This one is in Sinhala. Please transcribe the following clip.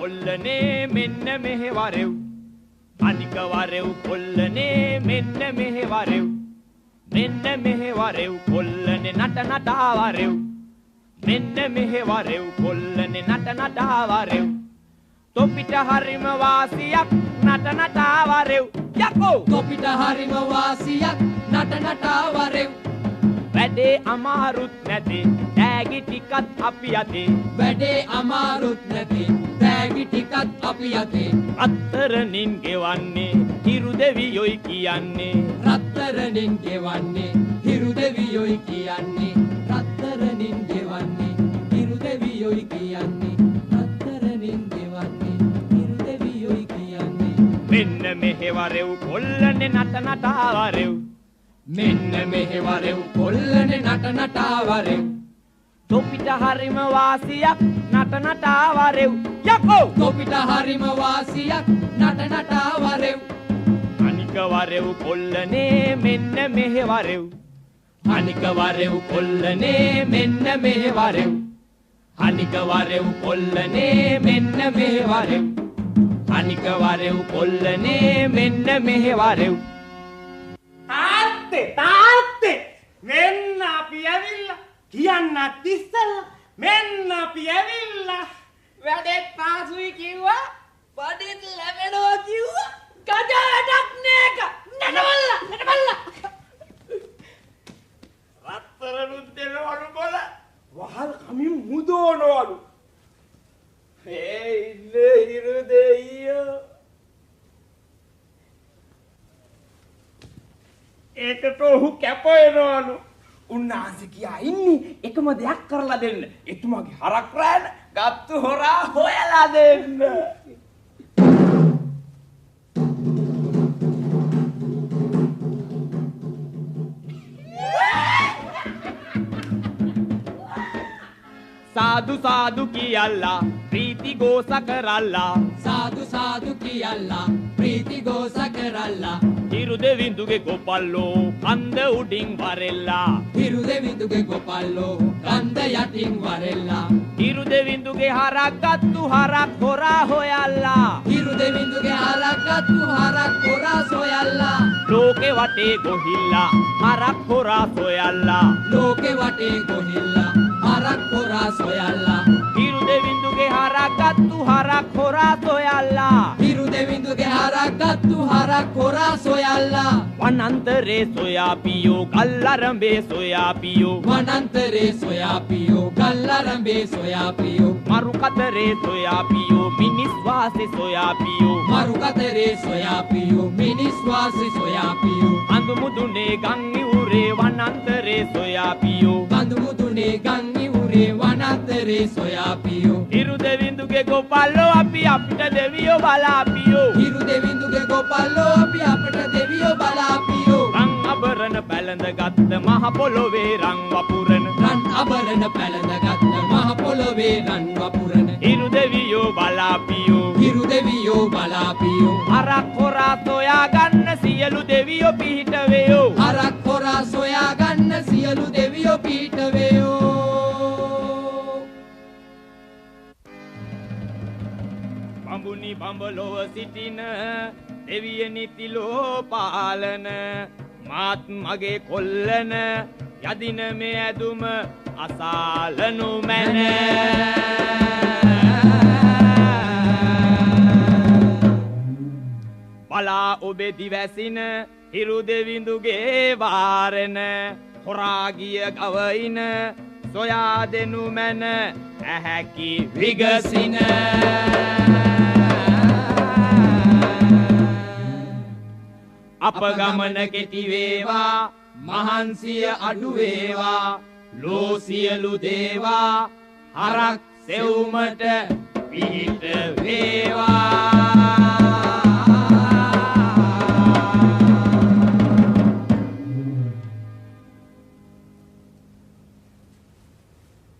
කොල්ලනේ මෙන්න මෙහෙ වරෙව් අනික වරෙව් කොල්ලනේ මෙන්න මෙහෙ වරෙව් මෙන්න මෙහෙ වරෙව් කොල්ලනේ නට නටා වරෙව් මෙන්න මෙහෙ වරෙව් කොල්ලනේ නට නටා වරෙව් තොපිට හරිම වාසියක් නට නටා වරෙව් යකෝ තොපිට හරිම වාසියක් නට නටා වරෙව් වැඩේ අමාරුත් නැති තෑගි ටිකත් අපි යතේ වැඩේ අමාරුත් නැති තෑගි ටිකත් අපි යතේ රත්තරනින් ගෙවන්නේ හිරු දෙවියොයි කියන්නේ රත්තරනින් ගෙවන්නේ හිරු දෙවියොයි කියන්නේ රත්තරනින් ගෙවන්නේ හිරු දෙවියොයි කියන්නේ රත්තරනින් ගෙවන්නේ හිරු දෙවියොයි කියන්නේ මෙන්න මෙහෙ වරෙව් කොල්ලනේ නට නටා වරෙව් මෙන්න මෙහෙ වරෙව් කොල්ලනේ නට නටා වරෙව් තොපිට හරිම වාසියක් නට නටා වරෙව් යකෝ තොපිට හරිම වාසියක් නට නටා වරෙව් අනික වරෙව් කොල්ලනේ මෙන්න මෙහෙ වරෙව් අනික වරෙව් කොල්ලනේ මෙන්න මෙහෙ වරෙව් අනික වරෙව් කොල්ලනේ මෙන්න මෙහෙ වරෙව් අනික වරෙව් කොල්ලනේ මෙන්න මෙහෙ වරෙව් තාත්තේ මෙන්න අපි ඇවිල්ලා කියන්නත් ඉස්සෙල්ලා මෙන්න අපි ඇවිල්ලා වැඩෙත් පාසුයි කිව්වා බඩෙත් ලැබෙනවා කිව්වා කඩටක් නේක නටවල්ලා රත්තරනුත් දෙනවලු බල වහල් කමින් මුදෝනවලු ඉන්නේ හිරු දෙයියෝ ඒකට ඔහු කැපවෙනවලු උන්වහන්සේ කියා ඉන්නේ එකම දෙයක් කරලා දෙන්න එතුමාගේ හරක් රෑන ගත්තු හොරා හොයලා දෙන්න සාදු සාදු කියල්ලා ප්‍රීති ගෝස කරල්ලා සාදු සාදු කියල්ලා ප්‍රීති ගෝස කරල්ලා හිරු දෙවිඳුගේ ගොපල්ලෝ කන්ද උඩින් වරෙල්ලා හිරු දෙවිඳුගේ ගොපල්ලෝ කන්ද යටින් වරෙල්ලා හිරු දෙවිඳුගේ හරක් ගත්තු හරක් හොරා හොයල්ලා හිරු දෙවිඳුගේ හරක් ගත්තු හරක් හොරා සොයල්ලා ලෝකේ වටේ ගොහිල්ලා හරක් හොරා සොයල්ලා ලෝකේ වටේ ගොහිල්ලා හරක් හොරා සොයල්ලා හිරු දෙවිඳුගේ හරක් ගත්තු හරක් හොරා සොයල්ලා හිරු දෙවිඳුගේ හරක් ගත්තු හරක් හොරා සොයල්ලා වනන්තරේ සොයාපියෝ ගල්ලරඹේ සොයාපියෝ වනන්තරේ සොයාපියෝ ගල්ලරඹේ සොයාපියෝ මරු කතරේ සොයාපියෝ මිනිස් වාසේ සොයාපියෝ මරු කතරේ සොයාපියෝ මිනිස් වාසේ සොයාපියෝ අඳු මුදුනේ ගම් ඉවුරේ වනන්තරේ සොයාපියෝ බඳු මුදුනේ ගම් ඉවුරේ වනන්තරේ සොයාපියෝ හිරු දෙවිඳුගේ ගොපල්ලෝ අපි අපිට දෙවියෝ බලාපියෝ හිරු දෙවිඳුගේ ගොපල්ලෝ අපි අපට දෙවියෝ බලාපියෝ රන් අබරණ පැලඳ ගත්ත මහ පොළොවේ රන් වපුරන රන් අබරණ පැලඳ ගත්ත මහ පොළොවේ රන් වපුරන හිරු දෙවියෝ බලාපියෝ හිරු දෙවියෝ බලාපියෝ හරක් හොරා සොයා ගන්න සියලු දෙවියෝ පිහිට වේයෝ හරක් හොරා සොයා ගන්න සියලු දෙවියෝ පිහිට වේයෝ බඹුනි බඹලොව සිටින දෙවියනි තිලෝ පාලන මාත් මගේ කොල්ලන යදින මේ ඇදුම අසාලනු මැන බලා ඔබේ දිවැසින හිරු දෙවිඳුගේ වාරන හොරා ගිය ගවයින සොයා දෙනු මැන ඇහැකි විගසින අප ගමන කෙටි වේවා මහන්සිය අඩු වේවා ලෝ සියලු දේවා හරක් සෙව්මට පිහිට වේවා